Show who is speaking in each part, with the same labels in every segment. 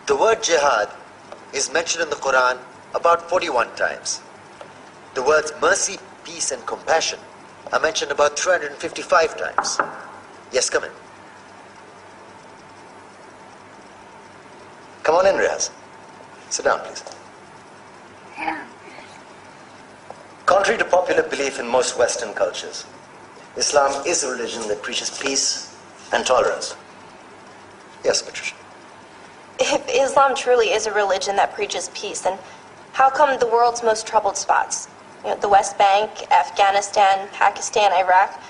Speaker 1: The word jihad is mentioned in the Quran about 41 times. The words mercy, peace, and compassion are mentioned about 355 times. Yes, come in. Come on in, Riaz. Sit down, please. Contrary to popular belief in most Western cultures, Islam is a religion that preaches peace and tolerance. Yes, Patricia.
Speaker 2: If Islam truly is a religion that preaches peace, then how come the world's most troubled spots, the West Bank, Afghanistan, Pakistan, Iraq,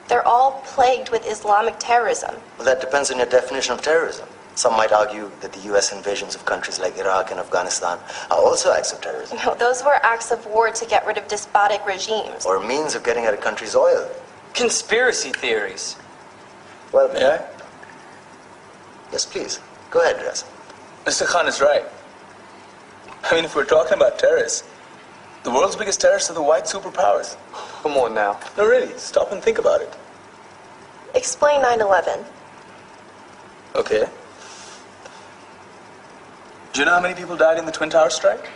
Speaker 2: they're all plagued with Islamic terrorism?
Speaker 1: Well, that depends on your definition of terrorism. Some might argue that the U.S. invasions of countries like Iraq and Afghanistan are also acts of terrorism.
Speaker 2: No, those were acts of war to get rid of despotic regimes.
Speaker 1: Or a means of getting at a country's oil.
Speaker 3: Conspiracy theories.
Speaker 1: Well,
Speaker 3: May I?
Speaker 1: Yes, please. Go ahead, Riaz.
Speaker 3: Mr. Khan is right. I mean, if we're talking about terrorists, the world's biggest terrorists are the white superpowers.
Speaker 4: Come on now.
Speaker 3: No, really, stop and think about it.
Speaker 2: Explain 9/11.
Speaker 3: Okay. Do you know how many people died in the Twin Towers strike?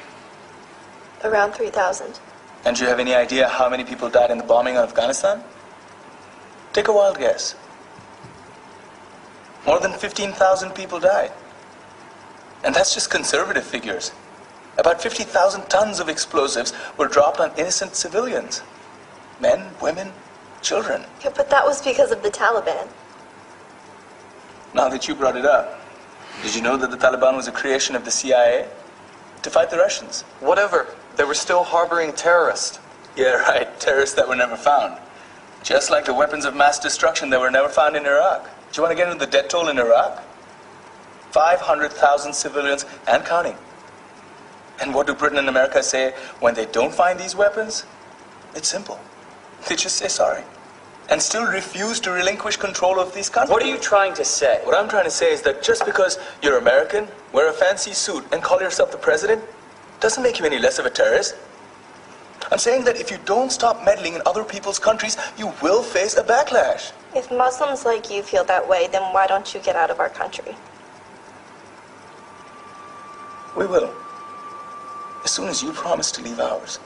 Speaker 2: Around 3,000.
Speaker 3: And do you have any idea how many people died in the bombing of Afghanistan? Take a wild guess. More than 15,000 people died. And that's just conservative figures. About 50,000 tons of explosives were dropped on innocent civilians. Men, women, children.
Speaker 2: Yeah, but that was because of the Taliban.
Speaker 3: Now that you brought it up, did you know that the Taliban was a creation of the CIA to fight the Russians?
Speaker 4: Whatever. They were still harboring terrorists.
Speaker 3: Yeah, right. Terrorists that were never found. Just like the weapons of mass destruction that were never found in Iraq. Do you want to get into the death toll in Iraq? 500,000 civilians and counting. And what do Britain and America say when they don't find these weapons? It's simple. They just say sorry. And still refuse to relinquish control of these countries.
Speaker 4: What are you trying to say?
Speaker 3: What I'm trying to say is that just because you're American, wear a fancy suit, and call yourself the president, doesn't make you any less of a terrorist. I'm saying that if you don't stop meddling in other people's countries, you will face a backlash.
Speaker 2: If Muslims like you feel that way, then why don't you get out of our country?
Speaker 3: We will. As soon as you promise to leave ours.